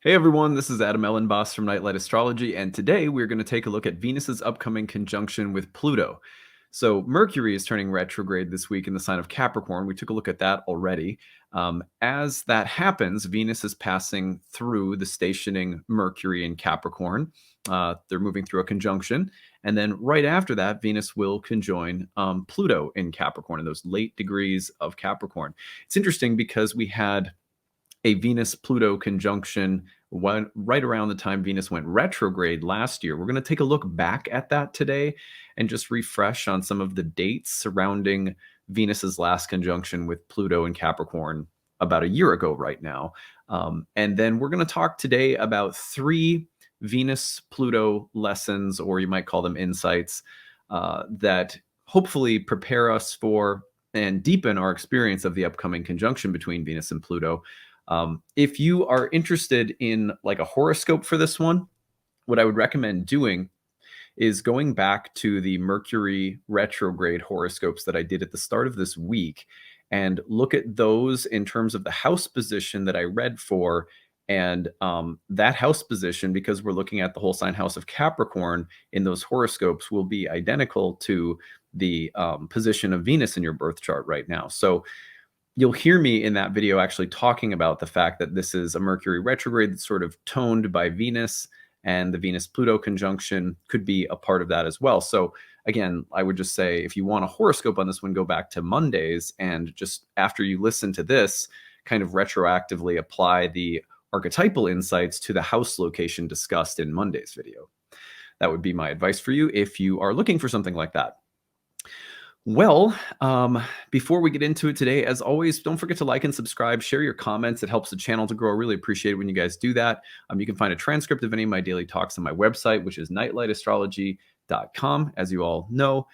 Hey everyone, this is Elenbaas from Nightlight Astrology, and today we're going to take a look at Venus's upcoming conjunction with Pluto. So Mercury is turning retrograde this week in the sign of Capricorn. We took a look at that already. As that happens, Venus is passing through the stationing Mercury in Capricorn. They're moving through a conjunction, and then right after that, Venus will conjoin Pluto in Capricorn in those late degrees of Capricorn. It's interesting because we had a Venus-Pluto conjunction right around the time Venus went retrograde last year. We're going to take a look back at that today and just refresh on some of the dates surrounding Venus's last conjunction with Pluto in Capricorn about a year ago right now. And then we're going to talk today about 3 Venus-Pluto lessons, or you might call them insights, that hopefully prepare us for and deepen our experience of the upcoming conjunction between Venus and Pluto. If you are interested in like a horoscope for this one, what I would recommend doing is going back to the Mercury retrograde horoscopes that I did at the start of this week and look at those in terms of the house position that I read for. And that house position, because we're looking at the whole sign house of Capricorn in those horoscopes, will be identical to the position of Venus in your birth chart right now. So you'll hear me in that video actually talking about the fact that this is a Mercury retrograde that's sort of toned by Venus, and the Venus-Pluto conjunction could be a part of that as well. So again, I would just say if you want a horoscope on this one, go back to Mondays and just after you listen to this, kind of retroactively apply the archetypal insights to the house location discussed in Monday's video. That would be my advice for you if you are looking for something like that. Well, before we get into it today, as always, don't forget to like and subscribe, share your comments. It helps the channel to grow. I really appreciate it when you guys do that. You can find a transcript of any of my daily talks on my website, which is nightlightastrology.com. As you all know,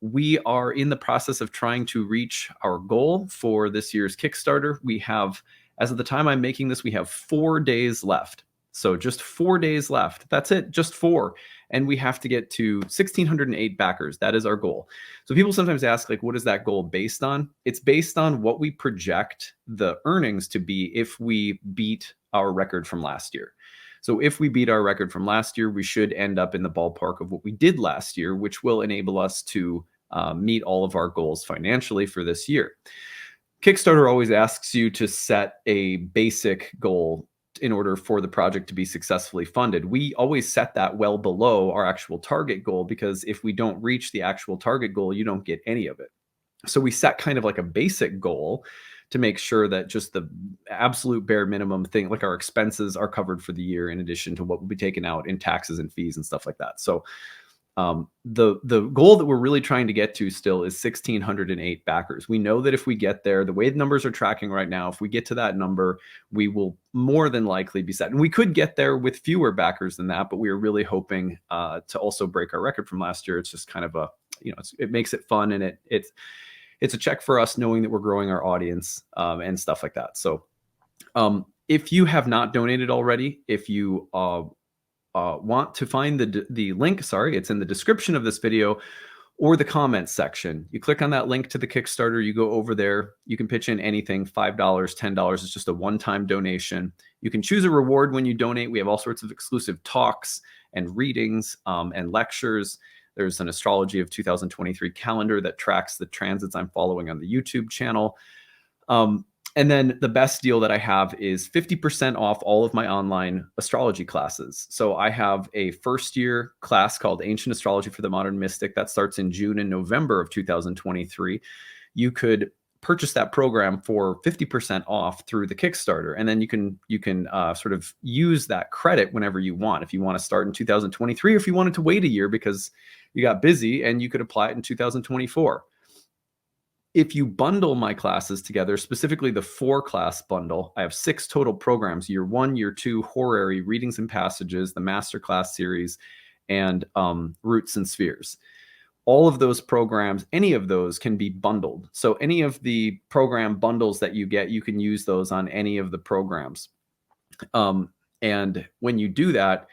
we are in the process of trying to reach our goal for this year's Kickstarter. We have, as of the time I'm making this, we have 4 days left. So just 4 days left. That's it, just 4. And we have to get to 1,608 backers. That is our goal. So people sometimes ask, like, what is that goal based on? It's based on what we project the earnings to be if we beat our record from last year. So if we beat our record from last year, we should end up in the ballpark of what we did last year, which will enable us to meet all of our goals financially for this year. Kickstarter always asks you to set a basic goal in order for the project to be successfully funded. We always set that well below our actual target goal, because if we don't reach the actual target goal, you don't get any of it. So we set kind of like a basic goal to make sure that just the absolute bare minimum thing, like our expenses, are covered for the year in addition to what will be taken out in taxes and fees and stuff like that. So the goal that we're really trying to get to still is 1,608 backers. We know that if we get there, the way the numbers are tracking right now, if we get to that number, we will more than likely be set. And we could get there with fewer backers than that, but we are really hoping to also break our record from last year. It's just kind of a, it makes it fun, and it's a check for us knowing that we're growing our audience and stuff like that. So if you have not donated already, if you want to find the link, it's in the description of this video or the comments section. You click on that link to the Kickstarter, you go over there, you can pitch in anything, $5, $10. It's just a one-time donation. You can choose a reward when you donate. We have all sorts of exclusive talks and readings and lectures. There's an Astrology of 2023 calendar that tracks the transits I'm following on the YouTube channel. And then the best deal that I have is 50% off all of my online astrology classes. So I have a first-year class called Ancient Astrology for the Modern Mystic that starts in June and November of 2023. You could purchase that program for 50% off through the Kickstarter, and then you can sort of use that credit whenever you want. If you want to start in 2023, or if you wanted to wait a year because you got busy, and you could apply it in 2024. If you bundle my classes together, specifically the 4-class bundle, I have 6 total programs: Year 1, Year 2, Horary, Readings and Passages, the Masterclass series, and Roots and Spheres. All of those programs, any of those can be bundled. So any of the program bundles that you get, you can use those on any of the programs. And when you do that,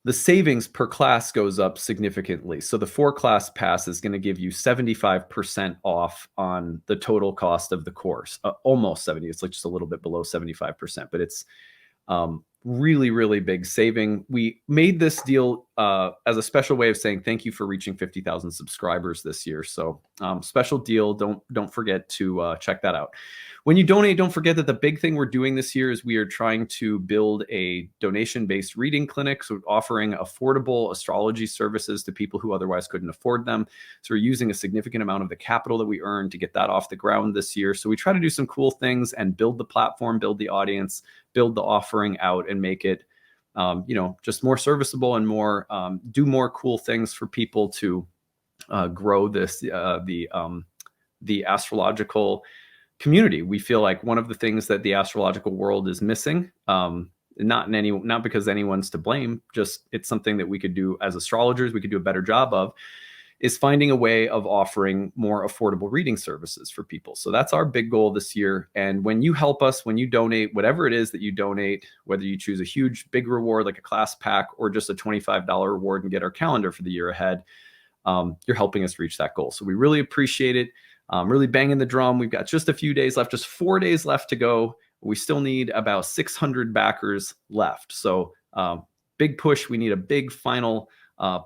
the savings per class goes up significantly. So the 4-class pass is going to give you 75% off on the total cost of the course, almost 70. It's like just a little bit below 75%, but it's Really, really big saving. We made this deal as a special way of saying thank you for reaching 50,000 subscribers this year. So special deal. Don't forget to check that out. When you donate, don't forget that the big thing we're doing this year is we are trying to build a donation-based reading clinic, so offering affordable astrology services to people who otherwise couldn't afford them. So we're using a significant amount of the capital that we earned to get that off the ground this year. So we try to do some cool things and build the platform, build the audience, build the offering out, and make it just more serviceable and more do more cool things for people to grow this the astrological community. We feel like one of the things that the astrological world is missing, not because anyone's to blame, just it's something that we could do as astrologers, we could do a better job of, is finding a way of offering more affordable reading services for people. So that's our big goal this year. And when you help us, when you donate, whatever it is that you donate, whether you choose a huge, big reward like a class pack or just a $25 reward and get our calendar for the year ahead, you're helping us reach that goal. So we really appreciate it. Really banging the drum. We've got just a few days left, just 4 days left to go. We still need about 600 backers left. So big push. We need a big final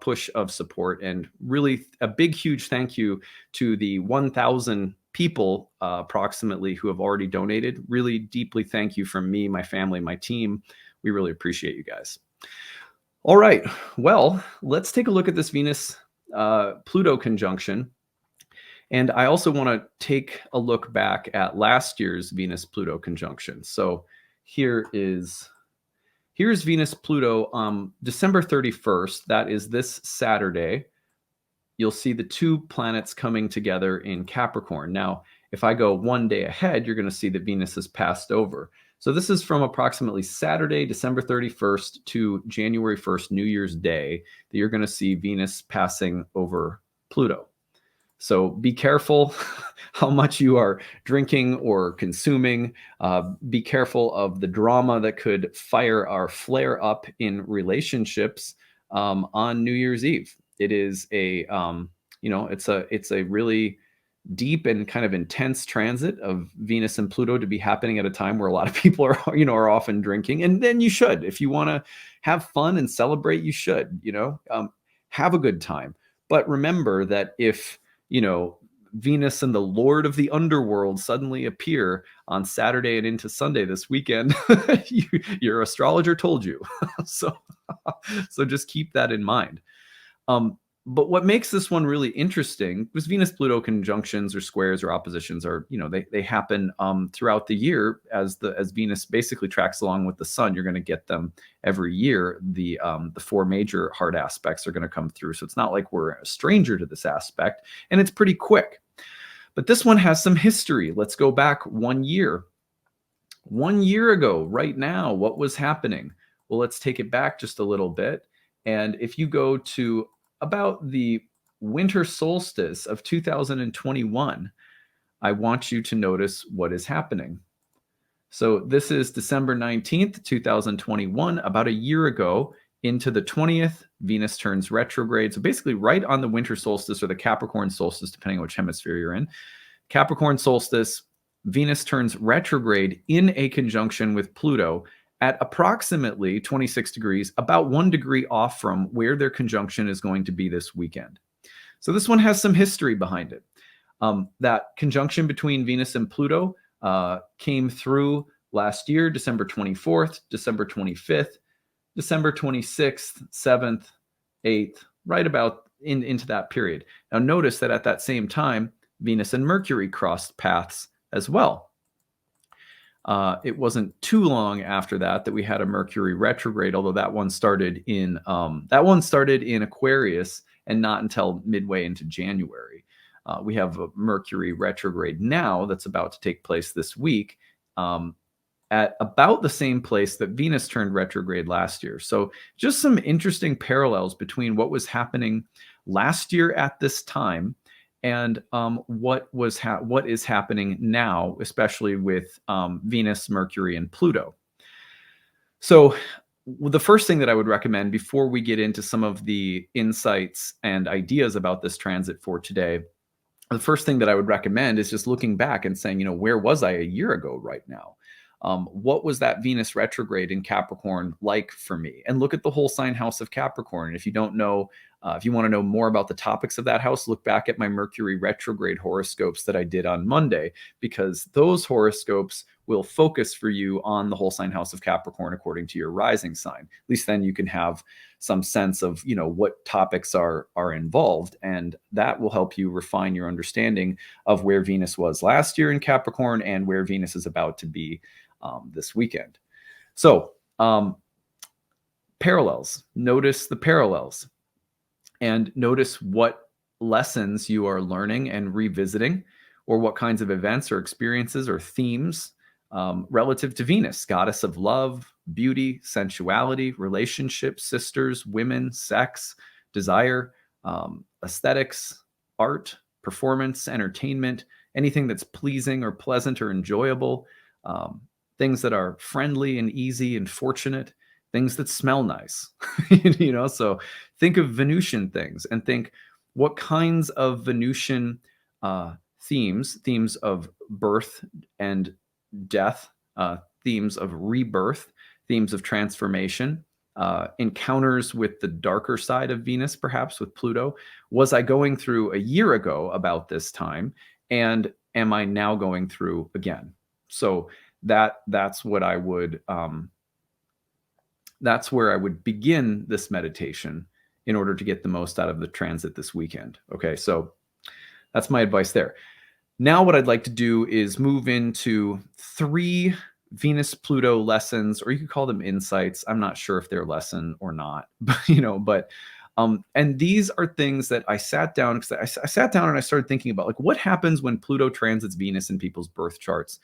push of support, and really a big, huge thank you to the 1,000 people approximately who have already donated. Really deeply thank you from me, my family, my team. We really appreciate you guys. All right. Well, let's take a look at this Venus Pluto conjunction. And I also want to take a look back at last year's Venus-Pluto conjunction. So here's Venus-Pluto December 31st. That is this Saturday. You'll see the two planets coming together in Capricorn. Now, if I go one day ahead, you're going to see that Venus has passed over. So this is from approximately Saturday, December 31st to January 1st, New Year's Day, that you're going to see Venus passing over Pluto. So be careful how much you are drinking or consuming. Be careful of the drama that could fire or flare up in relationships on New Year's Eve. It is it's a really deep and kind of intense transit of Venus and Pluto to be happening at a time where a lot of people are often drinking. And then you should, if you want to have fun and celebrate, you should, have a good time. But remember that if Venus and the Lord of the Underworld suddenly appear on Saturday and into Sunday this weekend, your astrologer told you. So just keep that in mind. But what makes this one really interesting was Venus-Pluto conjunctions or squares or oppositions are, they happen throughout the year as Venus basically tracks along with the sun. You're going to get them every year. The four major hard aspects are going to come through. So it's not like we're a stranger to this aspect, and it's pretty quick. But this one has some history. Let's go back 1 year. 1 year ago, right now, what was happening? Well, let's take it back just a little bit. And if you go to about the winter solstice of 2021, I want you to notice what is happening. So this is December 19th, 2021, about a year ago into the 20th, Venus turns retrograde. So basically right on the winter solstice or the Capricorn solstice, depending on which hemisphere you're in. Capricorn solstice, Venus turns retrograde in a conjunction with Pluto at approximately 26 degrees, about 1 degree off from where their conjunction is going to be this weekend. So this one has some history behind it. That conjunction between Venus and Pluto came through last year, December 24th, December 25th, December 26th, 7th, 8th, right about into that period. Now notice that at that same time, Venus and Mercury crossed paths as well. It wasn't too long after that we had a Mercury retrograde, although that one started in Aquarius and not until midway into January. We have a Mercury retrograde now that's about to take place this week at about the same place that Venus turned retrograde last year. So just some interesting parallels between what was happening last year at this time and what is happening now, especially with Venus, Mercury, and Pluto. So the first thing that I would recommend before we get into some of the insights and ideas about this transit for today, the first thing that I would recommend is just looking back and saying, where was I a year ago right now? what was that Venus retrograde in Capricorn like for me? And look at the whole sign house of Capricorn. And if you don't know, if you want to know more about the topics of that house, look back at my Mercury retrograde horoscopes that I did on Monday, because those horoscopes will focus for you on the whole sign house of Capricorn according to your rising sign. At least then you can have some sense of, what topics are involved, and that will help you refine your understanding of where Venus was last year in Capricorn and where Venus is about to be this weekend. So parallels, notice the parallels, and notice what lessons you are learning and revisiting, or what kinds of events or experiences or themes relative to Venus, goddess of love, beauty, sensuality, relationships, sisters, women, sex, desire, aesthetics, art, performance, entertainment, anything that's pleasing or pleasant or enjoyable, things that are friendly and easy and fortunate, things that smell nice. So think of Venusian things and think, what kinds of Venusian themes of birth and death, themes of rebirth, themes of transformation, encounters with the darker side of Venus, perhaps with Pluto, was I going through a year ago about this time, and am I now going through again? So that's what I would that's where I would begin this meditation in order to get the most out of the transit this weekend. Okay, so that's my advice there. Now what I'd like to do is move into 3 Venus-Pluto lessons, or you could call them insights. I'm not sure if they're lesson or not, but and these are things that I sat down, because I sat down and I started thinking about, like, what happens when Pluto transits Venus in people's birth charts?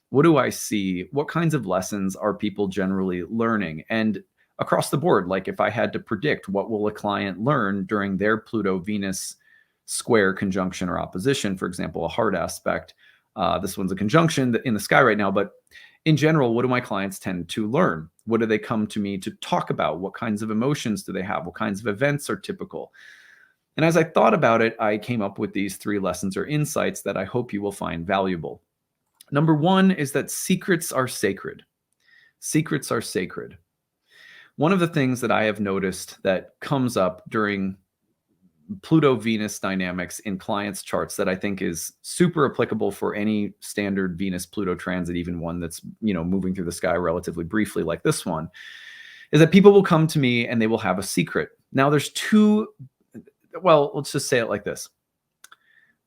What do I see? What kinds of lessons are people generally learning? And across the board, like, if I had to predict what will a client learn during their Pluto-Venus square, conjunction, or opposition, for example, a hard aspect. This one's a conjunction in the sky right now, but in general, what do my clients tend to learn? What do they come to me to talk about? What kinds of emotions do they have? What kinds of events are typical? And as I thought about it, I came up with these 3 lessons or insights that I hope you will find valuable. Number 1 is that secrets are sacred. Secrets are sacred. One of the things that I have noticed that comes up during Pluto-Venus dynamics in clients' charts that I think is super applicable for any standard Venus-Pluto transit, even one that's, moving through the sky relatively briefly like this one, is that people will come to me and they will have a secret. Now there's let's just say it like this.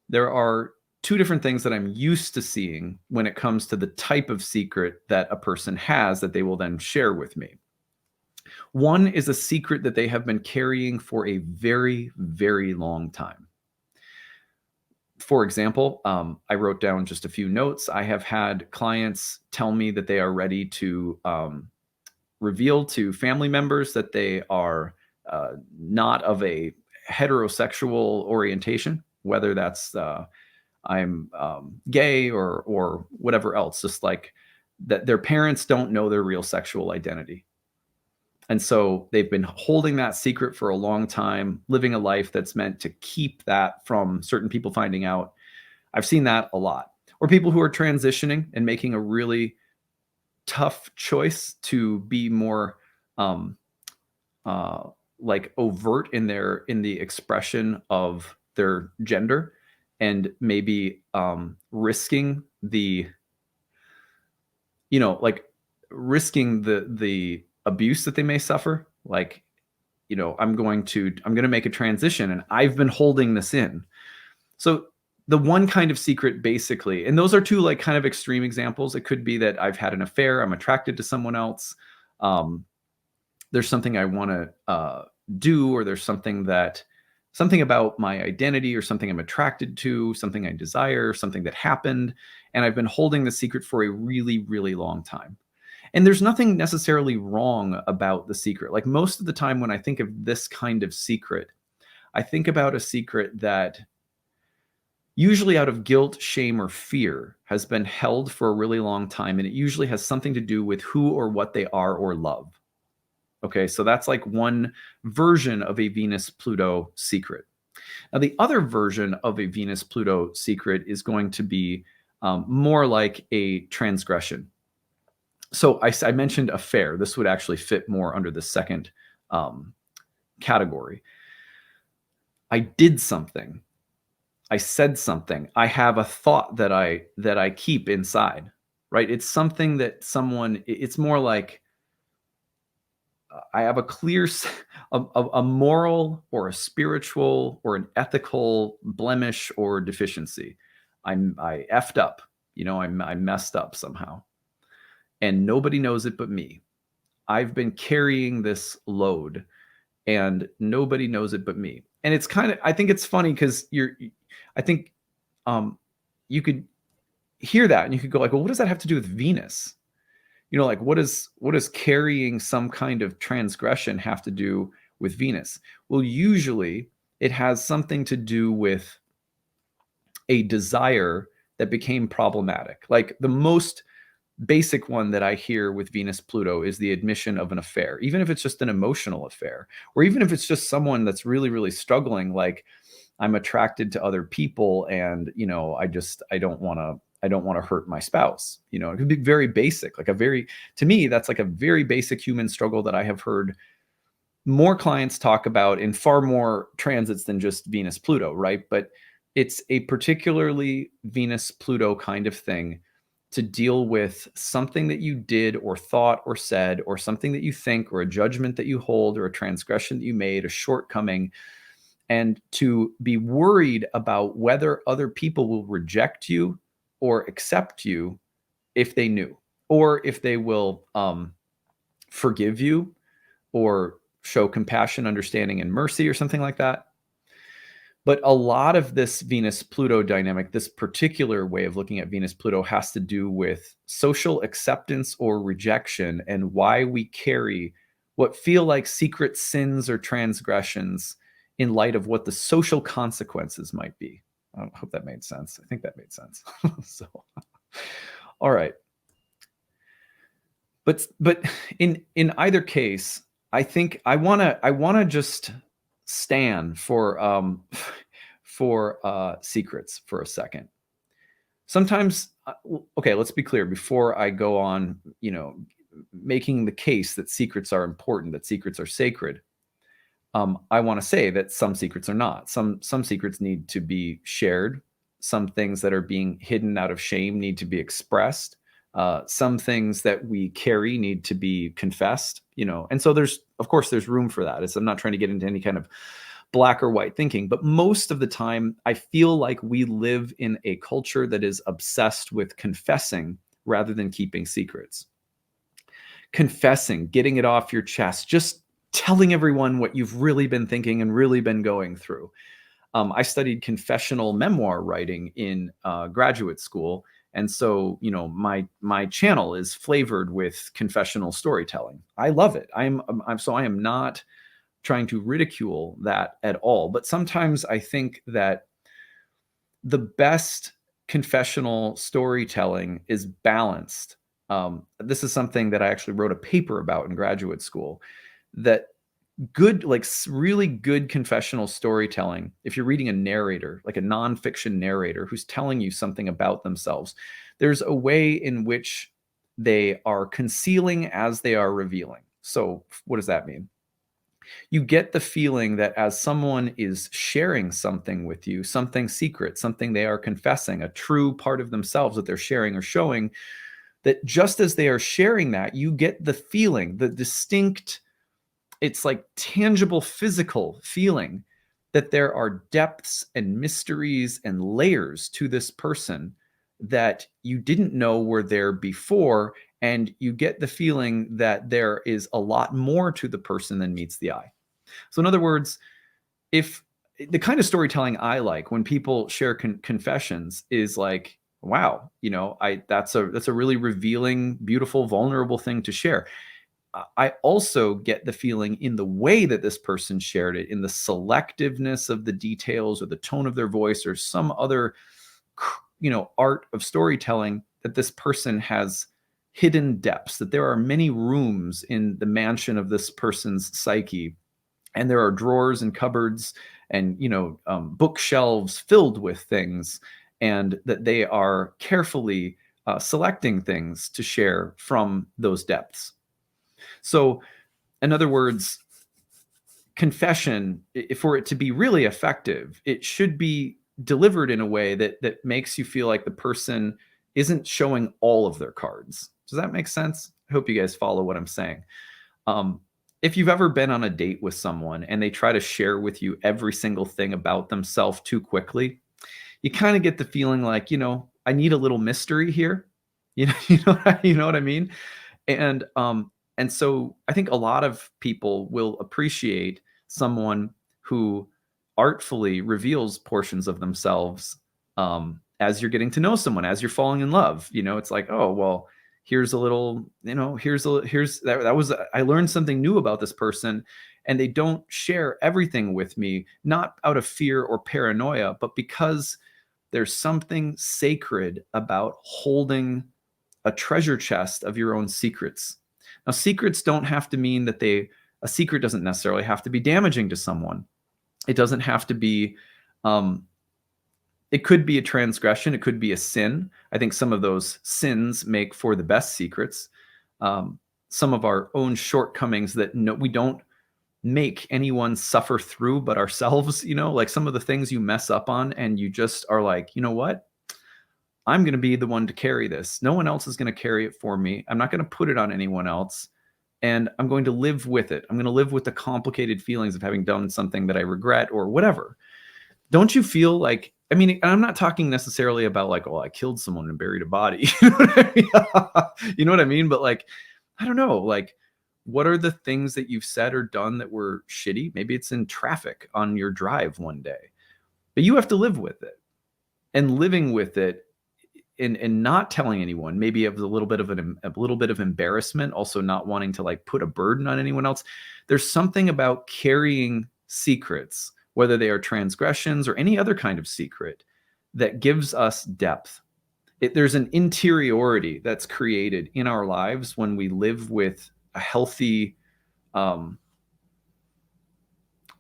There are 2 different things that I'm used to seeing when it comes to the type of secret that a person has that they will then share with me. One is a secret that they have been carrying for a very, very long time. For example, I wrote down just a few notes. I have had clients tell me that they are ready to reveal to family members that they are not of a heterosexual orientation, whether that's I'm gay or whatever else, just like that their parents don't know their real sexual identity. And so they've been holding that secret for a long time, living a life that's meant to keep that from certain people finding out. I've seen that a lot. Or people who are transitioning and making a really tough choice to be more like overt in the expression of their gender, and maybe risking the risking the abuse that they may suffer. Like, I'm going to make a transition and I've been holding this in. So the one kind of secret, basically, and those are 2 like kind of extreme examples. It could be that I've had an affair, I'm attracted to someone else. There's something I want to do, or there's something about my identity, or something I'm attracted to, something I desire, something that happened, and I've been holding the secret for a really, really long time. And there's nothing necessarily wrong about the secret. Like, most of the time when I think of this kind of secret, I think about a secret that usually out of guilt, shame, or fear has been held for a really long time. And it usually has something to do with who or what they are or love. Okay, so that's like one version of a Venus-Pluto secret. Now, the other version of a Venus-Pluto secret is going to be more like a transgression. So I mentioned affair. This would actually fit more under the second category. I did something. I said something. I have a thought that I keep inside, right? It's something that it's more like I have a clear a moral or a spiritual or an ethical blemish or deficiency. I effed up, I messed up somehow, and nobody knows it but me. I've been carrying this load, and nobody knows it but me. And it's kind of, I think it's funny because I think you could hear that and you could go like, well, what does that have to do with Venus? Like what does carrying some kind of transgression have to do with Venus? Well, usually it has something to do with a desire that became problematic. Like the most basic one that I hear with Venus Pluto is the admission of an affair, even if it's just an emotional affair, or even if it's just someone that's really, really struggling, like I'm attracted to other people and, I don't want to hurt my spouse. It could be very basic, to me, that's like a very basic human struggle that I have heard more clients talk about in far more transits than just Venus Pluto, right? But it's a particularly Venus Pluto kind of thing to deal with something that you did or thought or said, or something that you think, or a judgment that you hold, or a transgression that you made, a shortcoming, and to be worried about whether other people will reject you or accept you if they knew, or if they will forgive you or show compassion, understanding, and mercy, or something like that. But a lot of this Venus-Pluto dynamic, this particular way of looking at Venus-Pluto, has to do with social acceptance or rejection, and why we carry what feel like secret sins or transgressions in light of what the social consequences might be. I hope that made sense. I think that made sense. So, all right. But in either case, I think I wanna just stand for secrets for a second. Sometimes, okay, let's be clear before I go on, making the case that secrets are important, that secrets are sacred. I want to say that some secrets are not. Some secrets need to be shared. Some things that are being hidden out of shame need to be expressed. Some things that we carry need to be confessed. And so of course, there's room for that. I'm not trying to get into any kind of black or white thinking, but most of the time, I feel like we live in a culture that is obsessed with confessing rather than keeping secrets. Confessing, getting it off your chest, just telling everyone what you've really been thinking and really been going through. I studied confessional memoir writing in graduate school. And so, my channel is flavored with confessional storytelling. I love it. I am not trying to ridicule that at all. But sometimes I think that the best confessional storytelling is balanced. This is something that I actually wrote a paper about in graduate school, that good, like really good confessional storytelling, if you're reading a narrator, like a nonfiction narrator who's telling you something about themselves, there's a way in which they are concealing as they are revealing. So what does that mean? You get the feeling that as someone is sharing something with you, something secret, something they are confessing, a true part of themselves that they're sharing or showing, that just as they are sharing that, you get the feeling, the distinct, it's like tangible physical feeling that there are depths and mysteries and layers to this person that you didn't know were there before. And you get the feeling that there is a lot more to the person than meets the eye. So in other words, if the kind of storytelling I like when people share confessions is like, wow, that's a really revealing, beautiful, vulnerable thing to share. I also get the feeling in the way that this person shared it, in the selectiveness of the details or the tone of their voice or some other, art of storytelling, that this person has hidden depths, that there are many rooms in the mansion of this person's psyche. And there are drawers and cupboards and, bookshelves filled with things, and that they are carefully selecting things to share from those depths. So, in other words, confession, for it to be really effective, it should be delivered in a way that makes you feel like the person isn't showing all of their cards. Does that make sense? I hope you guys follow what I'm saying. Um, if you've ever been on a date with someone and they try to share with you every single thing about themselves too quickly, you kind of get the feeling like, I need a little mystery here. You know what I mean? And so I think a lot of people will appreciate someone who artfully reveals portions of themselves as you're getting to know someone, as you're falling in love. It's like, oh, well, here's a little, here's that was, I learned something new about this person, and they don't share everything with me, not out of fear or paranoia, but because there's something sacred about holding a treasure chest of your own secrets. Now, secrets don't have to mean that a secret doesn't necessarily have to be damaging to someone. It doesn't have to be, it could be a transgression. It could be a sin. I think some of those sins make for the best secrets. Some of our own shortcomings that we don't make anyone suffer through but ourselves, like some of the things you mess up on and you just are like, you know what? I'm going to be the one to carry this. No one else is going to carry it for me. I'm not going to put it on anyone else. And I'm going to live with it. I'm going to live with the complicated feelings of having done something that I regret or whatever. Don't you feel like, I mean, I'm not talking necessarily about like, oh, I killed someone and buried a body. You know what I mean? You know what I mean? But like, I don't know, like, what are the things that you've said or done that were shitty? Maybe it's in traffic on your drive one day, but you have to live with it. And living with it and not telling anyone, maybe it was a little bit of embarrassment, also not wanting to like put a burden on anyone else. There's something about carrying secrets, whether they are transgressions or any other kind of secret, that gives us depth. There's an interiority that's created in our lives when we live with a healthy amount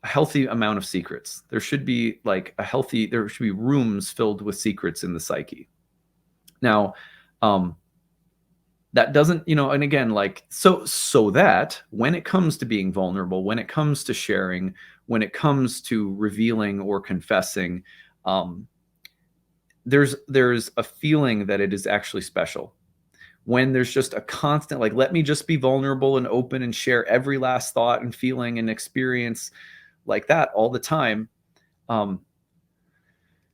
of secrets. There should be rooms filled with secrets in the psyche. Now, that doesn't, and again, like, so that when it comes to being vulnerable, when it comes to sharing, when it comes to revealing or confessing, there's a feeling that it is actually special. When there's just a constant, like, let me just be vulnerable and open and share every last thought and feeling and experience like that all the time.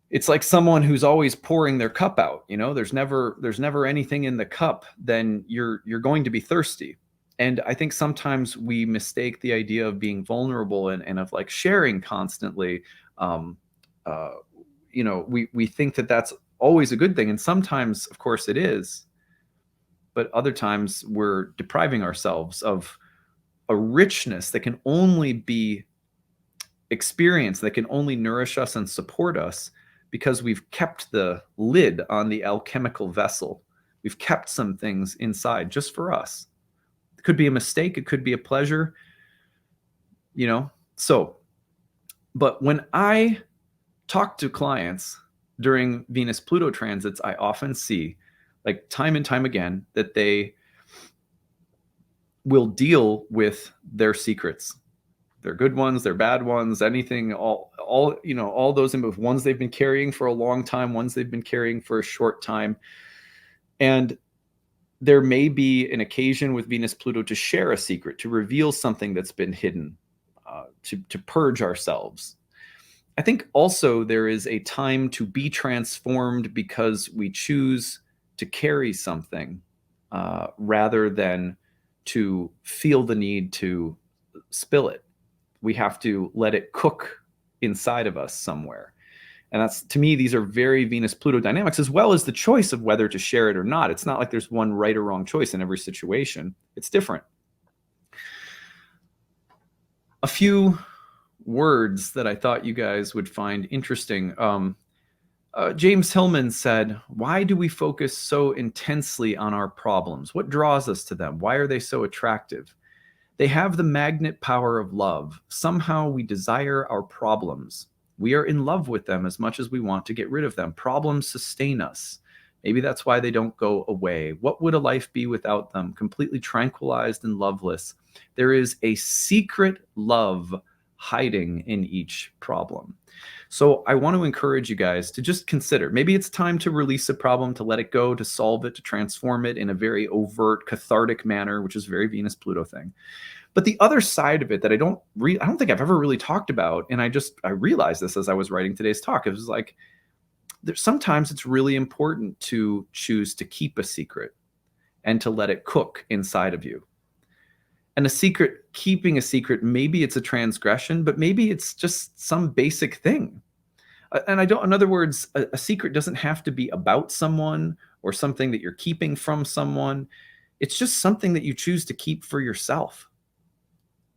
It's like someone who's always pouring their cup out. There's never anything in the cup. Then you're going to be thirsty. And I think sometimes we mistake the idea of being vulnerable and of like sharing constantly. We think that that's always a good thing. And sometimes, of course, it is. But other times we're depriving ourselves of a richness that can only be experienced, that can only nourish us and support us because we've kept the lid on the alchemical vessel. We've kept some things inside just for us. It could be a mistake. It could be a pleasure, So, but when I talk to clients during Venus-Pluto transits, I often see, like time and time again, that they will deal with their secrets, their good ones, their bad ones, anything, all those ones they've been carrying for a long time, ones they've been carrying for a short time. And there may be an occasion with Venus-Pluto to share a secret, to reveal something that's been hidden, to purge ourselves. I think also there is a time to be transformed because we choose to carry something rather than to feel the need to spill it. We have to let it cook inside of us somewhere. And that's, to me, these are very Venus-Pluto dynamics, as well as the choice of whether to share it or not. It's not like there's one right or wrong choice in every situation. It's different. A few words that I thought you guys would find interesting. James Hillman said, why do we focus so intensely on our problems? What draws us to them? Why are they so attractive? They have the magnet power of love. Somehow we desire our problems. We are in love with them as much as we want to get rid of them. Problems sustain us. Maybe that's why they don't go away. What would a life be without them? Completely tranquilized and loveless. There is a secret love hiding in each problem. So I want to encourage you guys to just consider, maybe it's time to release a problem, to let it go, to solve it, to transform it in a very overt, cathartic manner, which is a very Venus Pluto thing. But the other side of it that I don't think I've ever really talked about, and I realized this as I was writing today's talk, it was like, sometimes it's really important to choose to keep a secret and to let it cook inside of you. And keeping a secret, maybe it's a transgression, but maybe it's just some basic thing. And in other words, a secret doesn't have to be about someone or something that you're keeping from someone. It's just something that you choose to keep for yourself.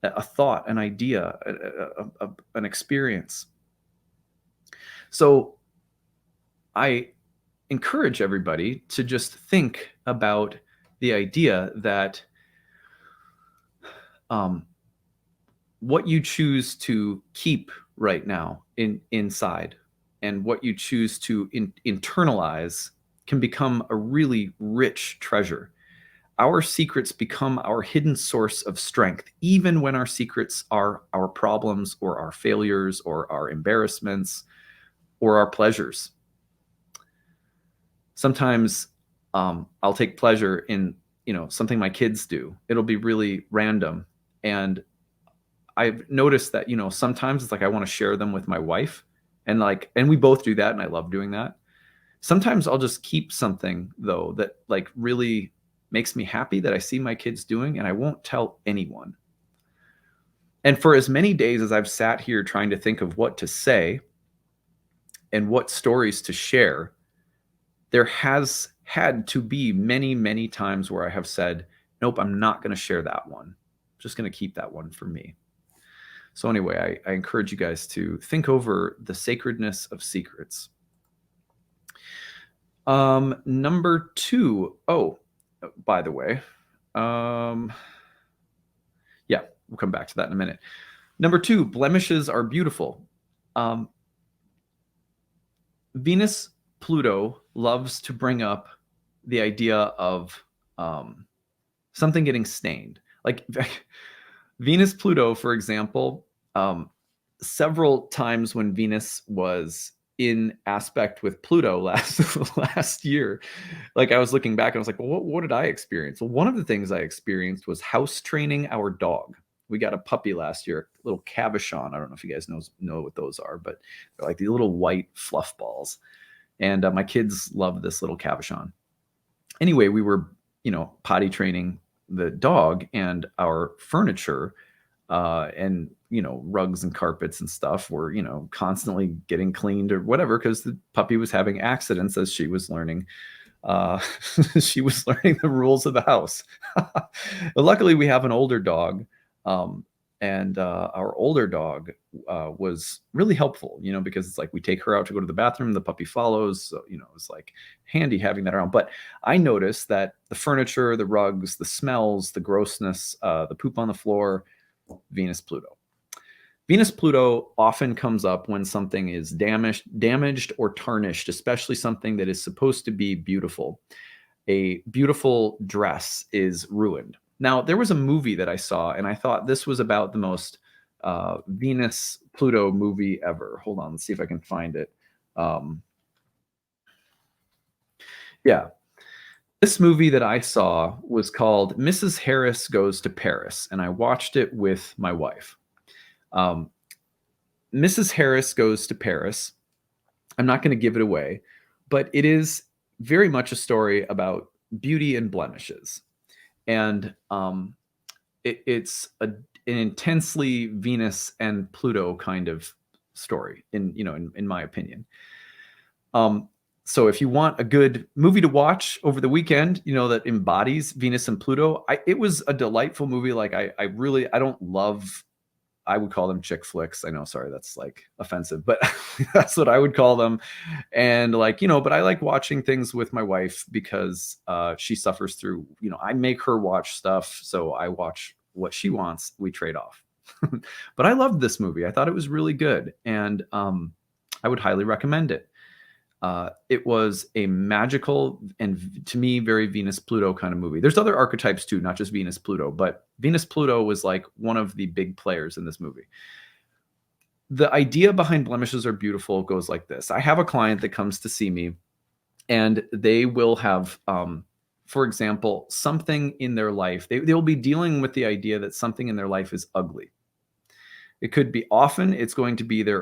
A thought, an idea, an experience. So I encourage everybody to just think about the idea that what you choose to keep right now inside and what you choose to internalize can become a really rich treasure. Our secrets become our hidden source of strength, even when our secrets are our problems or our failures or our embarrassments or our pleasures. Sometimes I'll take pleasure in, something my kids do. It'll be really random. And I've noticed that, sometimes it's like I want to share them with my wife, and we both do that, and I love doing that. Sometimes I'll just keep something though that really makes me happy that I see my kids doing, and I won't tell anyone. And for as many days as I've sat here trying to think of what to say and what stories to share, there has had to be many, many times where I have said, nope, I'm not going to share that one. I'm just going to keep that one for me. So anyway, I encourage you guys to think over the sacredness of secrets. Number 2. Oh, by the way, yeah, we'll come back to that in a minute. Number 2, blemishes are beautiful. Venus Pluto loves to bring up the idea of something getting stained. Like Venus Pluto, for example, several times when Venus was in aspect with Pluto last year, I was looking back and I was like, well, what did I experience? Well, one of the things I experienced was house training our dog. We got a puppy last year, little Cabochon. I don't know if you guys know what those are, but they're like these little white fluff balls. And my kids love this little Cabochon. Anyway, we were, potty training the dog, and our furniture and, rugs and carpets and stuff were, constantly getting cleaned or whatever, because the puppy was having accidents as she was learning. She was learning the rules of the house. But luckily, we have an older dog. And our older dog was really helpful, because it's like we take her out to go to the bathroom, the puppy follows. So, it's like handy having that around. But I noticed that the furniture, the rugs, the smells, the grossness, the poop on the floor, Venus Pluto. Venus Pluto often comes up when something is damaged or tarnished, especially something that is supposed to be beautiful. A beautiful dress is ruined. Now, there was a movie that I saw, and I thought this was about the most Venus Pluto movie ever. Hold on, let's see if I can find it. Yeah. This movie that I saw was called Mrs. Harris Goes to Paris, and I watched it with my wife. Mrs. Harris Goes to Paris. I'm not going to give it away, but it is very much a story about beauty and blemishes. And it's an intensely Venus and Pluto kind of story, in my opinion. So if you want a good movie to watch over the weekend, that embodies Venus and Pluto, it was a delightful movie. I don't love, I would call them chick flicks. I know, sorry, that's offensive, but that's what I would call them. And but I like watching things with my wife because she suffers through, I make her watch stuff. So I watch what she wants. We trade off. But I loved this movie. I thought it was really good. And I would highly recommend it. It was a magical and, to me, very Venus-Pluto kind of movie. There's other archetypes too, not just Venus-Pluto, but Venus-Pluto was like one of the big players in this movie. The idea behind Blemishes Are Beautiful goes like this. I have a client that comes to see me, and they will have, for example, something in their life. They'll be dealing with the idea that something in their life is ugly. It could be, often it's going to be their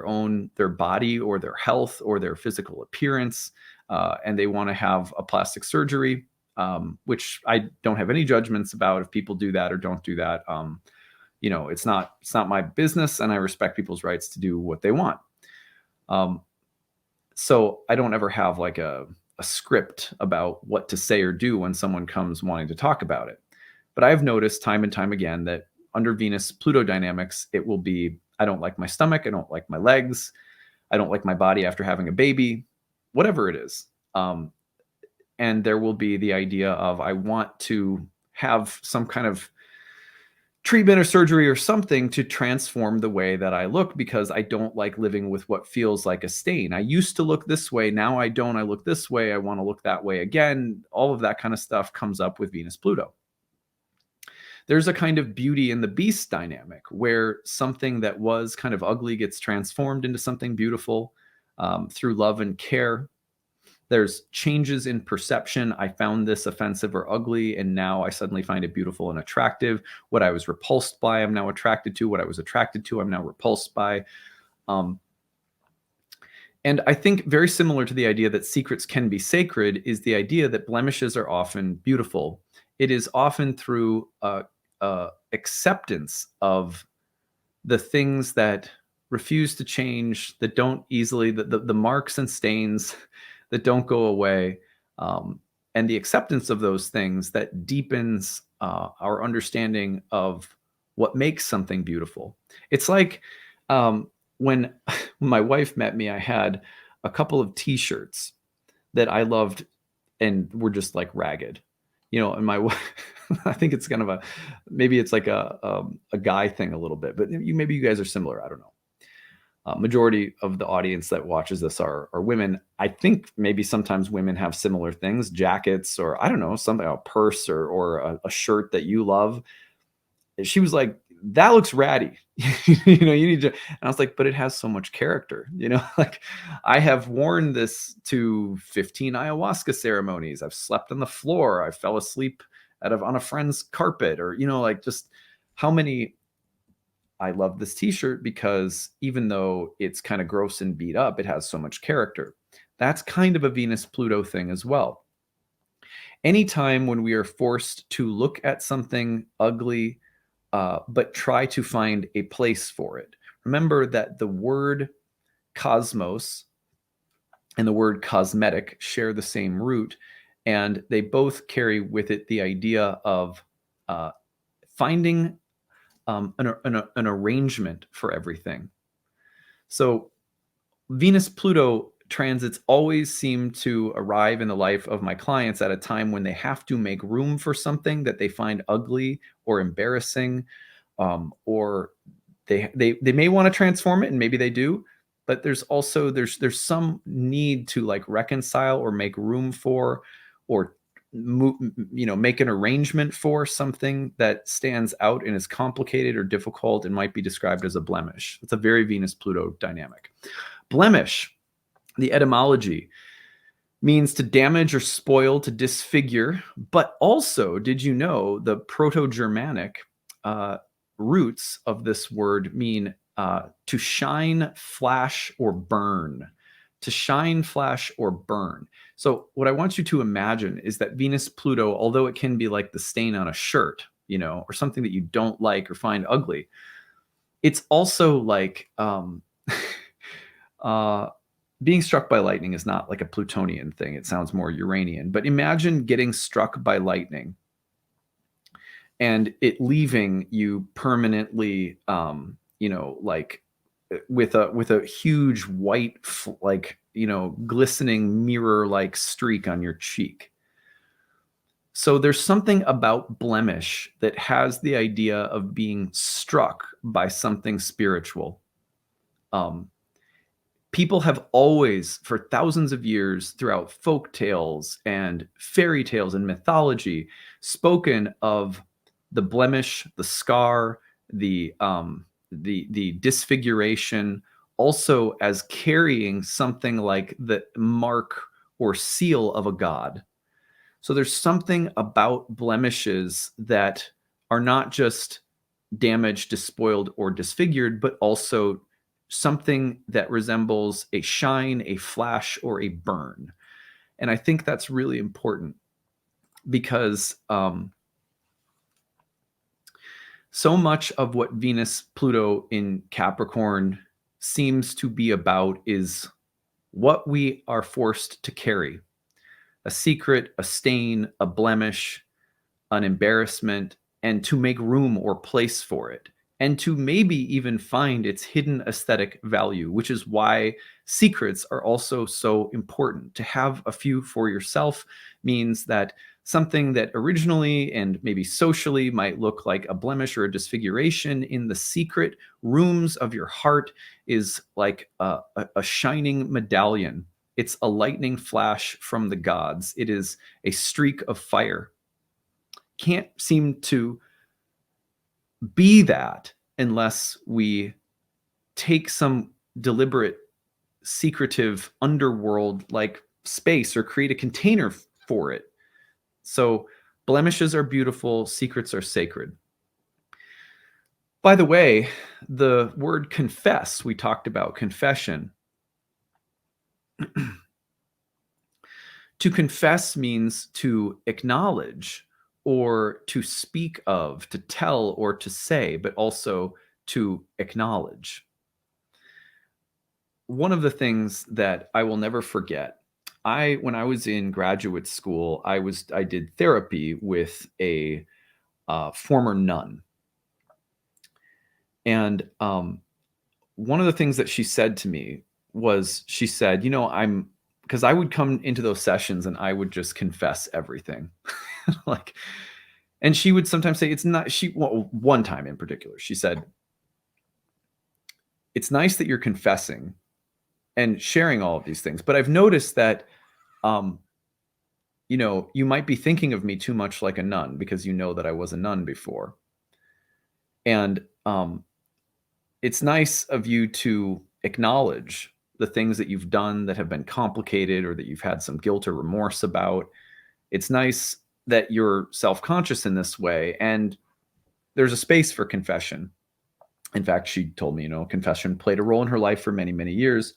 body or their health or their physical appearance, and they want to have a plastic surgery, which I don't have any judgments about if people do that or don't do that. It's not my business, and I respect people's rights to do what they want. So I don't ever have like a script about what to say or do when someone comes wanting to talk about it. But I've noticed time and time again that under Venus-Pluto dynamics, it will be, I don't like my stomach, I don't like my legs, I don't like my body after having a baby, whatever it is. And there will be the idea of, I want to have some kind of treatment or surgery or something to transform the way that I look, because I don't like living with what feels like a stain. I used to look this way, now I don't. I look this way, I want to look that way again. All of that kind of stuff comes up with Venus-Pluto. There's a kind of beauty in the beast dynamic where something that was kind of ugly gets transformed into something beautiful through love and care. There's changes in perception. I found this offensive or ugly, and now I suddenly find it beautiful and attractive. What I was repulsed by, I'm now attracted to. What I was attracted to, I'm now repulsed by. And I think very similar to the idea that secrets can be sacred is the idea that blemishes are often beautiful. It is often through acceptance of the things that refuse to change, that don't easily, the marks and stains that don't go away, and the acceptance of those things that deepens our understanding of what makes something beautiful. It's like when my wife met me, I had a couple of t-shirts that I loved and were just like ragged, and my wife, I think it's kind of maybe it's like a guy thing a little bit, but maybe you guys are similar. I don't know. Majority of the audience that watches this are women. I think maybe sometimes women have similar things, jackets, or I don't know, something, a purse or a shirt that you love. She was like, that looks ratty. You need to, and I was like, but it has so much character, like I have worn this to 15 ayahuasca ceremonies. I've slept on the floor. I fell asleep on a friend's carpet, or, like just how many. I love this t-shirt because even though it's kind of gross and beat up, it has so much character. That's kind of a Venus-Pluto thing as well. Anytime when we are forced to look at something ugly, but try to find a place for it. Remember that the word cosmos and the word cosmetic share the same root, and they both carry with it the idea of finding an arrangement for everything. So Venus-Pluto transits always seem to arrive in the life of my clients at a time when they have to make room for something that they find ugly or embarrassing, or they may want to transform it, and maybe they do, but there's also there's some need to like reconcile or make room for, or make an arrangement for something that stands out and is complicated or difficult and might be described as a blemish. It's a very Venus-Pluto dynamic. Blemish, the etymology, means to damage or spoil, to disfigure. But also, did you know the Proto-Germanic roots of this word mean to shine, flash, or burn. To shine, flash, or burn. So what I want you to imagine is that Venus-Pluto, although it can be like the stain on a shirt, or something that you don't like or find ugly, it's also like being struck by lightning is not like a Plutonian thing. It sounds more Uranian. But imagine getting struck by lightning and it leaving you permanently, like with a huge white, like, glistening mirror-like streak on your cheek. So there's something about blemish that has the idea of being struck by something spiritual. People have always, for thousands of years, throughout folk tales and fairy tales and mythology, spoken of the blemish, the scar, the disfiguration, also as carrying something like the mark or seal of a god. So there's something about blemishes that are not just damaged, despoiled, or disfigured, but also something that resembles a shine, a flash, or a burn. And I think that's really important because so much of what Venus, Pluto in Capricorn seems to be about is what we are forced to carry: a secret, a stain, a blemish, an embarrassment, and to make room or place for it, and to maybe even find its hidden aesthetic value, which is why secrets are also so important. To have a few for yourself means that something that originally and maybe socially might look like a blemish or a disfiguration in the secret rooms of your heart is like a shining medallion. It's a lightning flash from the gods. It is a streak of fire. Can't seem to be that unless we take some deliberate, secretive underworld like space or create a container for it. So blemishes are beautiful, secrets are sacred. By the way, the word confess, we talked about confession. To confess means to acknowledge or to speak of, to tell or to say, but also to acknowledge. One of the things that I will never forget, when I was in graduate school, I did therapy with a former nun. And one of the things that she said to me was, she said, because I would come into those sessions and I would just confess everything. Like, and she would sometimes say, one time in particular, she said, it's nice that you're confessing and sharing all of these things, but I've noticed that, you might be thinking of me too much like a nun because you know that I was a nun before. And it's nice of you to acknowledge the things that you've done that have been complicated or that you've had some guilt or remorse about. It's nice that you're self-conscious in this way, and there's a space for confession. In fact, she told me, confession played a role in her life for many, many years.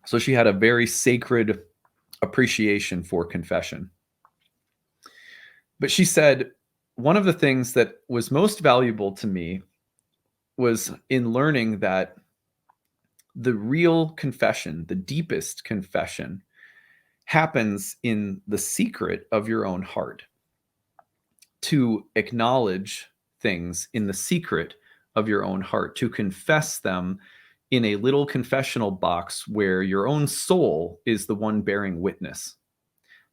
So she had a very sacred appreciation for confession. But she said, one of the things that was most valuable to me was in learning that the real confession, the deepest confession, happens in the secret of your own heart. To acknowledge things in the secret of your own heart, to confess them in a little confessional box where your own soul is the one bearing witness.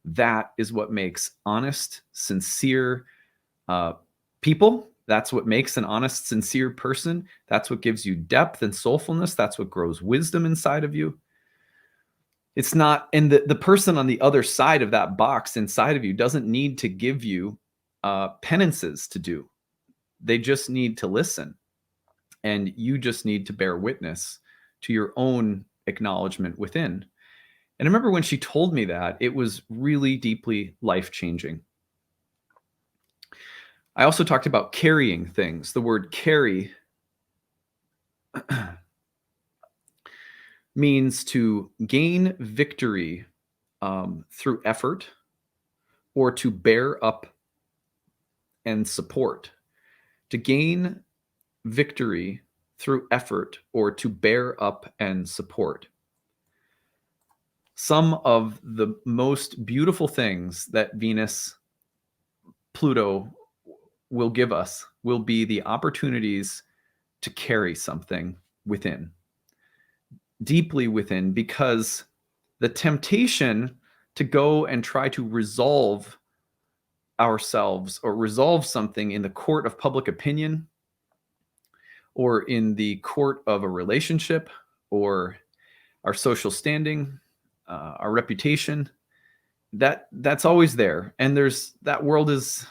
That is what makes honest, sincere people. That's what makes an honest, sincere person. That's what gives you depth and soulfulness. That's what grows wisdom inside of you. It's not, and the person on the other side of that box inside of you doesn't need to give you penances to do. They just need to listen. And you just need to bear witness to your own acknowledgement within. And I remember when she told me that, it was really deeply life-changing. I also talked about carrying things. The word carry means to gain victory through effort or to bear up and support. To gain victory through effort or to bear up and support. Some of the most beautiful things that Venus, Pluto will give us will be the opportunities to carry something within, deeply within, because the temptation to go and try to resolve ourselves or resolve something in the court of public opinion or in the court of a relationship or our social standing, our reputation, that's always there. And that world is,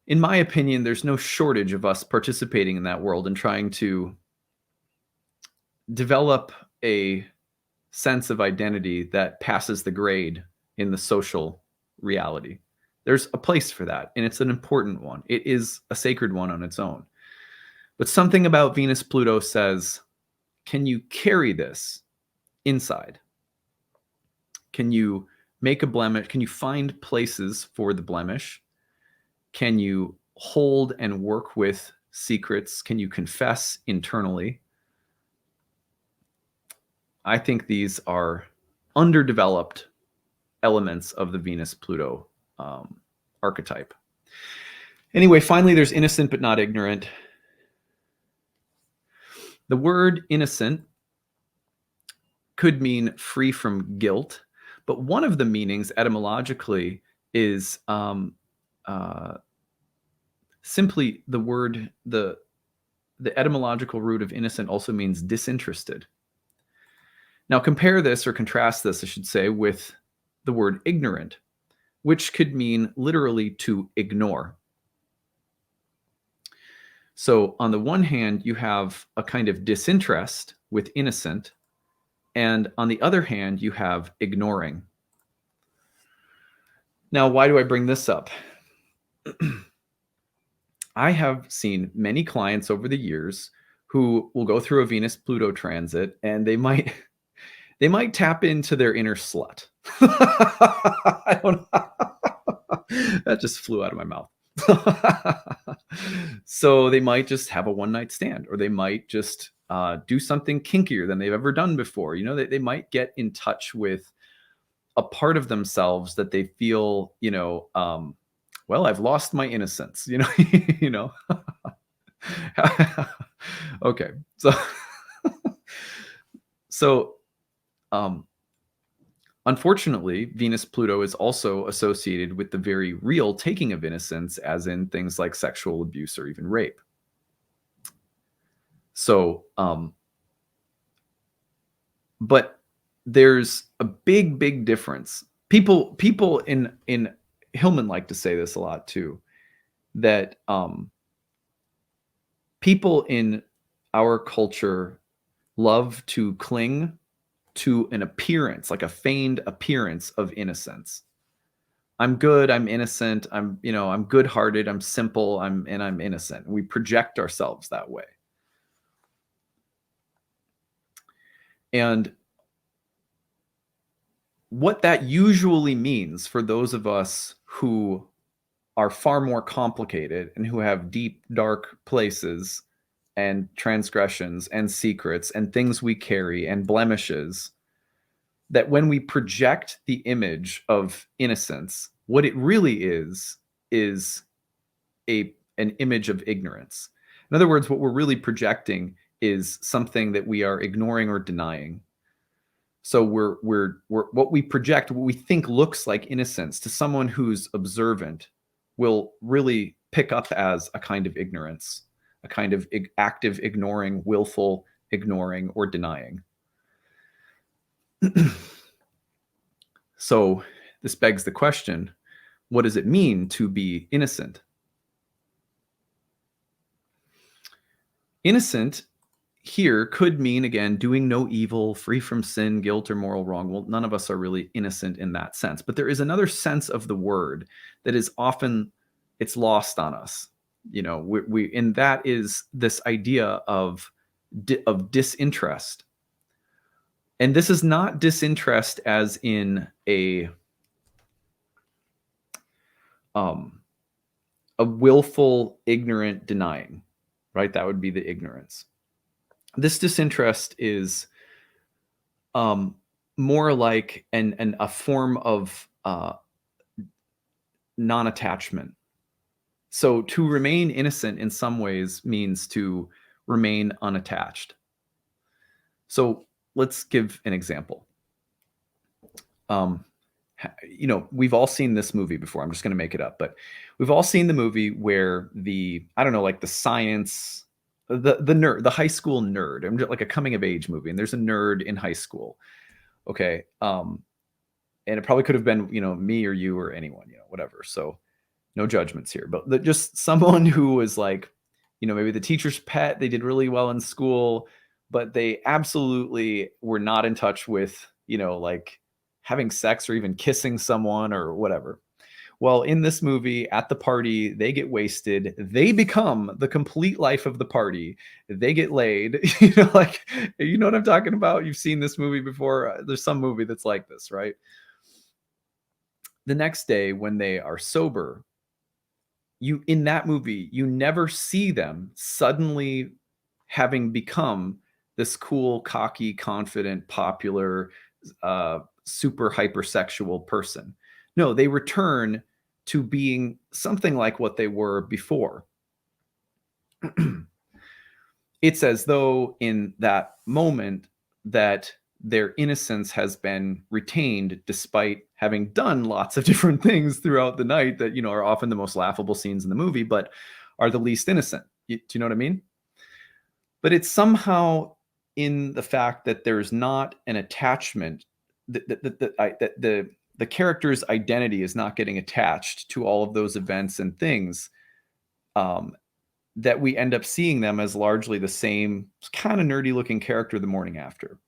in my opinion, there's no shortage of us participating in that world and trying to develop a sense of identity that passes the grade in the social reality. There's a place for that, and it's an important one. It is a sacred one on its own. But something about Venus Pluto says, can you carry this inside? Can you make a blemish? Can you find places for the blemish? Can you hold and work with secrets? Can you confess internally? I think these are underdeveloped elements of the Venus-Pluto archetype. Anyway, finally, there's innocent but not ignorant. The word innocent could mean free from guilt, but one of the meanings etymologically is simply the word, the etymological root of innocent also means disinterested. Now compare this, or contrast this, I should say, with the word ignorant, which could mean literally to ignore. So on the one hand, you have a kind of disinterest with innocent, and on the other hand, you have ignoring. Now, why do I bring this up? I have seen many clients over the years who will go through a Venus-Pluto transit, and they might tap into their inner slut. I don't know. That just flew out of my mouth. So they might just have a one-night stand, or they might just do something kinkier than they've ever done before. You know, they might get in touch with a part of themselves that they feel, you know, well, I've lost my innocence, you know, you know. Okay, so unfortunately, Venus-Pluto is also associated with the very real taking of innocence, as in things like sexual abuse or even rape. So, but there's a big difference. People in Hillman like to say this a lot too, that people in our culture love to cling to an appearance, like a feigned appearance of innocence. I'm good, I'm innocent, I'm good-hearted, I'm simple, I'm innocent. We project ourselves that way. And what that usually means for those of us who are far more complicated and who have deep, dark places and transgressions and secrets and things we carry and blemishes, that when we project the image of innocence, what it really is an image of ignorance. In other words, what we're really projecting is something that we are ignoring or denying. So we're what we project, what we think looks like innocence, to someone who's observant will really pick up as a kind of ignorance, a kind of active ignoring, willful ignoring or denying. So this begs the question, what does it mean to be innocent? Innocent here could mean, again, doing no evil, free from sin, guilt, or moral wrong. Well, none of us are really innocent in that sense. But there is another sense of the word that is often, it's lost on us. You know, and that is this idea of disinterest. And this is not disinterest as in a willful, ignorant denying, right? That would be the ignorance. This disinterest is more like a form of non-attachment. So to remain innocent in some ways means to remain unattached. So let's give an example. You know, we've all seen this movie before. I'm just going to make it up, but we've all seen the movie where like the science the nerd, the high school nerd. I'm just like a coming of age movie, and there's a nerd in high school. Okay. And it probably could have been, me or you or anyone, whatever. So no judgments here, but just someone who was like, maybe the teacher's pet, they did really well in school, but they absolutely were not in touch with, like having sex or even kissing someone or whatever. Well, in this movie, at the party, they get wasted. They become the complete life of the party. They get laid. Like, you know what I'm talking about? You've seen this movie before. There's some movie that's like this, right? The next day, when they are sober, in that movie, you never see them suddenly having become this cool, cocky, confident, popular, super hypersexual person. No, they return to being something like what they were before. It's as though in that moment that their innocence has been retained despite having done lots of different things throughout the night that, are often the most laughable scenes in the movie, but are the least innocent. Do you know what I mean? But it's somehow in the fact that there's not an attachment, that the character's identity is not getting attached to all of those events and things, that we end up seeing them as largely the same kind of nerdy looking character the morning after.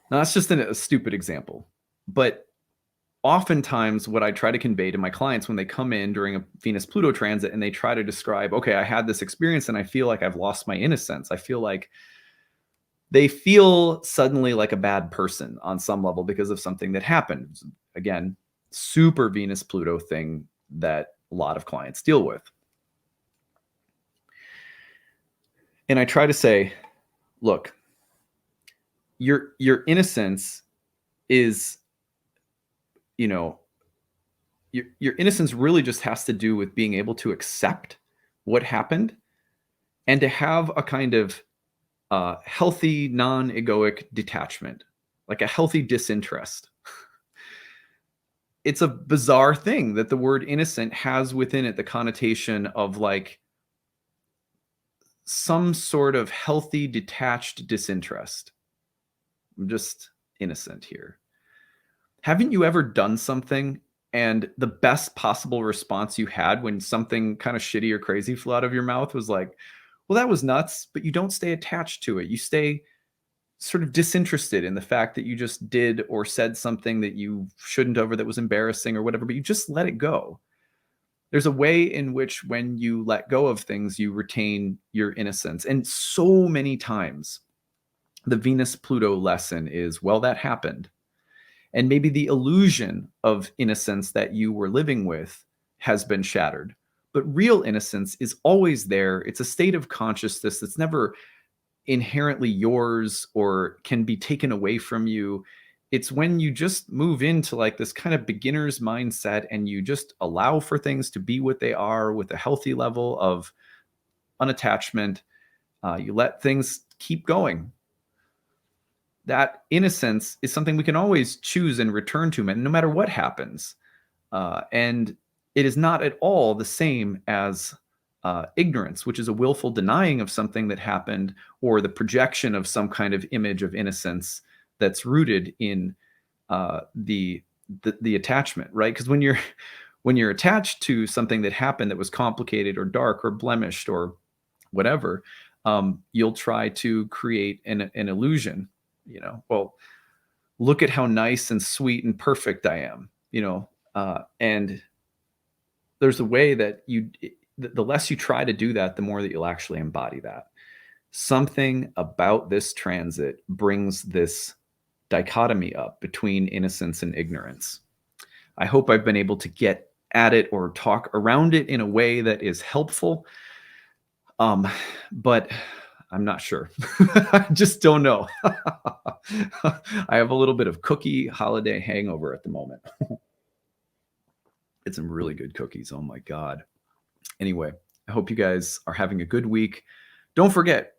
Now, that's just a stupid example, but oftentimes what I try to convey to my clients when they come in during a Venus-Pluto transit and they try to describe, okay, I had this experience and I feel like I've lost my innocence. I feel like they feel suddenly like a bad person on some level because of something that happened. Again, super Venus-Pluto thing that a lot of clients deal with. And I try to say, look, your innocence is, your innocence really just has to do with being able to accept what happened and to have a kind of healthy, non-egoic detachment, like a healthy disinterest. It's a bizarre thing that the word innocent has within it the connotation of like some sort of healthy, detached disinterest. I'm just innocent here. Haven't you ever done something and the best possible response you had when something kind of shitty or crazy flew out of your mouth was like, well, that was nuts, but you don't stay attached to it. You stay sort of disinterested in the fact that you just did or said something that you shouldn't have or that was embarrassing or whatever, but you just let it go. There's a way in which when you let go of things, you retain your innocence. And so many times the Venus-Pluto lesson is, well, that happened. And maybe the illusion of innocence that you were living with has been shattered. But real innocence is always there. It's a state of consciousness that's never inherently yours or can be taken away from you. It's when you just move into like this kind of beginner's mindset and you just allow for things to be what they are with a healthy level of unattachment. You let things keep going. That innocence is something we can always choose and return to, no matter what happens. And it is not at all the same as ignorance, which is a willful denying of something that happened or the projection of some kind of image of innocence that's rooted in the attachment, right? Because when you're attached to something that happened that was complicated or dark or blemished or whatever, you'll try to create an illusion. Well, look at how nice and sweet and perfect I am, and there's a way that the less you try to do that, the more that you'll actually embody that. Something about this transit brings this dichotomy up between innocence and ignorance. I hope I've been able to get at it or talk around it in a way that is helpful. But I'm not sure. I just don't know. I have a little bit of cookie holiday hangover at the moment. It's some really good cookies. Oh my God. Anyway, I hope you guys are having a good week. Don't forget,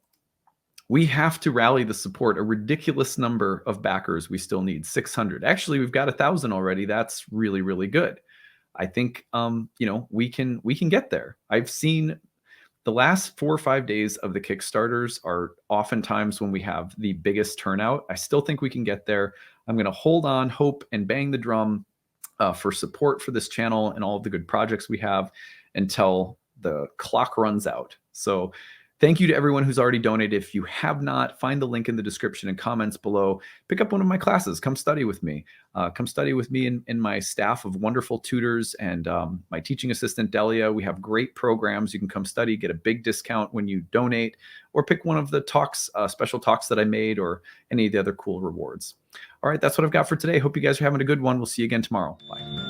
we have to rally the support, a ridiculous number of backers we still need, 600. Actually, we've got 1,000 already. That's really, really good. I think, we can get there. I've seen The last 4 or 5 days of the Kickstarters are oftentimes when we have the biggest turnout. I still think we can get there. I'm going to hold on, hope, and bang the drum for support for this channel and all of the good projects we have until the clock runs out. So thank you to everyone who's already donated. If you have not, find the link in the description and comments below. Pick up one of my classes. Come study with me. Come study with me and my staff of wonderful tutors and my teaching assistant, Delia. We have great programs. You can come study, get a big discount when you donate, or pick one of the talks, special talks that I made, or any of the other cool rewards. All right, that's what I've got for today. Hope you guys are having a good one. We'll see you again tomorrow. Bye.